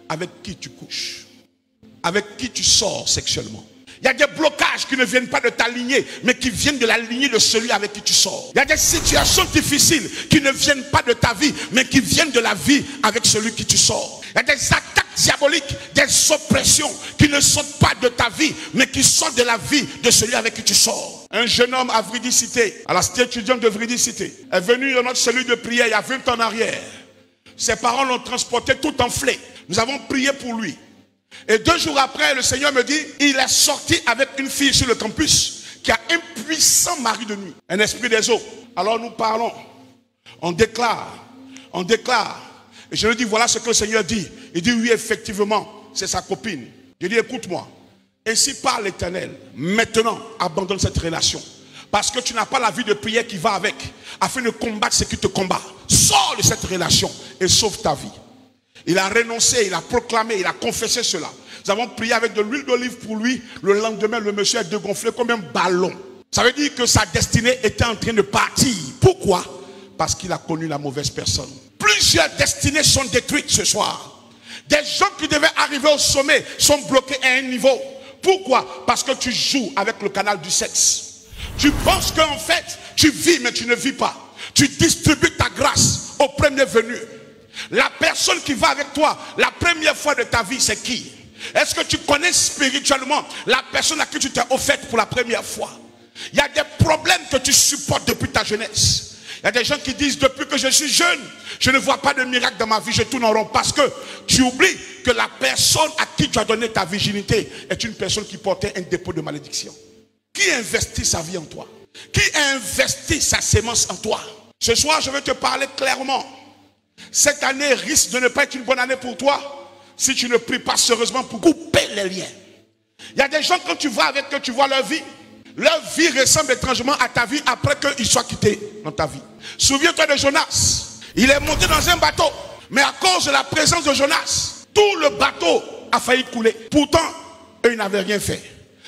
avec qui tu couches, avec qui tu sors sexuellement. Il y a des blocages qui ne viennent pas de ta lignée, mais qui viennent de la lignée de celui avec qui tu sors. Il y a des situations difficiles qui ne viennent pas de ta vie, mais qui viennent de la vie avec celui qui tu sors. Il y a des attaques diaboliques, des oppressions qui ne sortent pas de ta vie, mais qui sortent de la vie de celui avec qui tu sors. Un jeune homme à Vridicité, à la cité étudiante de Vridicité, est venu dans notre cellule de prière il y a 20 ans en arrière. Ses parents l'ont transporté tout enflé. Nous avons prié pour lui. Et 2 jours après, le Seigneur me dit, il est sorti avec une fille sur le campus qui a un puissant mari de nuit, un esprit des eaux. Alors nous parlons, on déclare. Et je lui dis, voilà ce que le Seigneur dit. Il dit, oui, effectivement, c'est sa copine. Je dis, écoute-moi, ainsi parle l'Éternel. Maintenant, abandonne cette relation. Parce que tu n'as pas la vie de prière qui va avec, afin de combattre ce qui te combat. Sors de cette relation et sauve ta vie. Il a renoncé, il a proclamé, il a confessé cela. Nous avons prié avec de l'huile d'olive pour lui. Le lendemain, le monsieur est dégonflé comme un ballon. Ça veut dire que sa destinée était en train de partir. Pourquoi? Parce qu'il a connu la mauvaise personne. Plusieurs destinées sont détruites ce soir. Des gens qui devaient arriver au sommet sont bloqués à un niveau. Pourquoi? Parce que tu joues avec le canal du sexe. Tu penses qu'en fait, tu vis, mais tu ne vis pas. Tu distribues ta grâce au premier venu. La personne qui va avec toi, la première fois de ta vie, c'est qui? Est-ce que tu connais spirituellement la personne à qui tu t'es offerte pour la première fois? Il y a des problèmes que tu supportes depuis ta jeunesse. Il y a des gens qui disent, depuis que je suis jeune, je ne vois pas de miracle dans ma vie, je tourne en rond. Parce que tu oublies que la personne à qui tu as donné ta virginité est une personne qui portait un dépôt de malédiction. Qui investit sa vie en toi? Qui investit sa sémence en toi? Ce soir, je vais te parler clairement. Cette année risque de ne pas être une bonne année pour toi si tu ne pries pas sérieusement pour couper les liens. Il y a des gens, quand tu vas avec eux, tu vois leur vie ressemble étrangement à ta vie après qu'ils soient quittés dans ta vie. Souviens-toi de Jonas. Il est monté dans un bateau, mais à cause de la présence de Jonas, tout le bateau a failli couler. Pourtant, eux, ils n'avaient rien fait.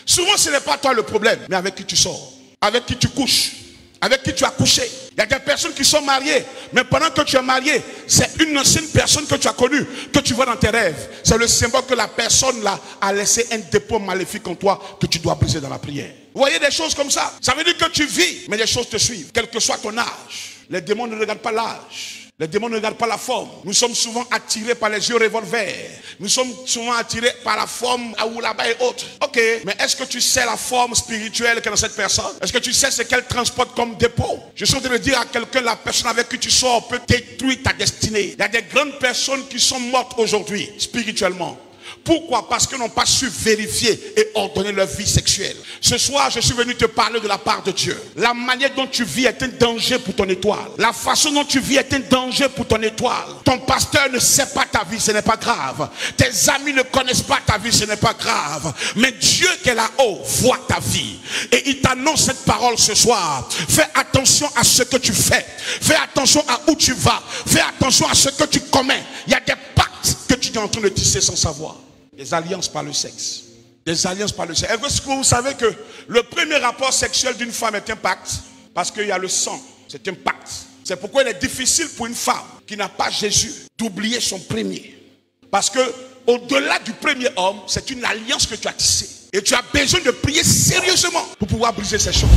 Souvent, ce n'est pas toi le problème, mais avec qui tu sors, avec qui tu couches, avec qui tu as couché. Il y a des personnes qui sont mariées, mais pendant que tu es marié, c'est une ancienne personne que tu as connue, que tu vois dans tes rêves. C'est le symbole que la personne là a laissé un dépôt maléfique en toi que tu dois briser dans la prière. Vous voyez des choses comme ça? Ça veut dire que tu vis, mais les choses te suivent, quel que soit ton âge. Les démons ne regardent pas l'âge. Les démons ne regardent pas la forme. Nous sommes souvent attirés par les yeux revolver. Nous sommes souvent attirés par la forme à ou là-bas et autres. Ok, mais est-ce que tu sais la forme spirituelle qu'est dans cette personne? Est-ce que tu sais ce qu'elle transporte comme dépôt? Je suis en train de dire à quelqu'un, la personne avec qui tu sors peut détruire ta destinée. Il y a des grandes personnes qui sont mortes aujourd'hui, spirituellement. Pourquoi? Parce qu'ils n'ont pas su vérifier et ordonner leur vie sexuelle. Ce soir, je suis venu te parler de la part de Dieu. La manière dont tu vis est un danger pour ton étoile. La façon dont tu vis est un danger pour ton étoile. Ton pasteur ne sait pas ta vie, ce n'est pas grave. Tes amis ne connaissent pas ta vie, ce n'est pas grave. Mais Dieu qui est là-haut voit ta vie. Et il t'annonce cette parole ce soir. Fais attention à ce que tu fais. Fais attention à où tu vas. Fais attention à ce que tu commets. Il y a des pactes que tu es en train de tisser sans savoir. Des alliances par le sexe. Des alliances par le sexe. Est-ce que vous savez que le premier rapport sexuel d'une femme est un pacte? Parce qu'il y a le sang. C'est un pacte. C'est pourquoi il est difficile pour une femme qui n'a pas Jésus d'oublier son premier. Parce que au-delà du premier homme, c'est une alliance que tu as tissée. Et tu as besoin de prier sérieusement pour pouvoir briser ces choses.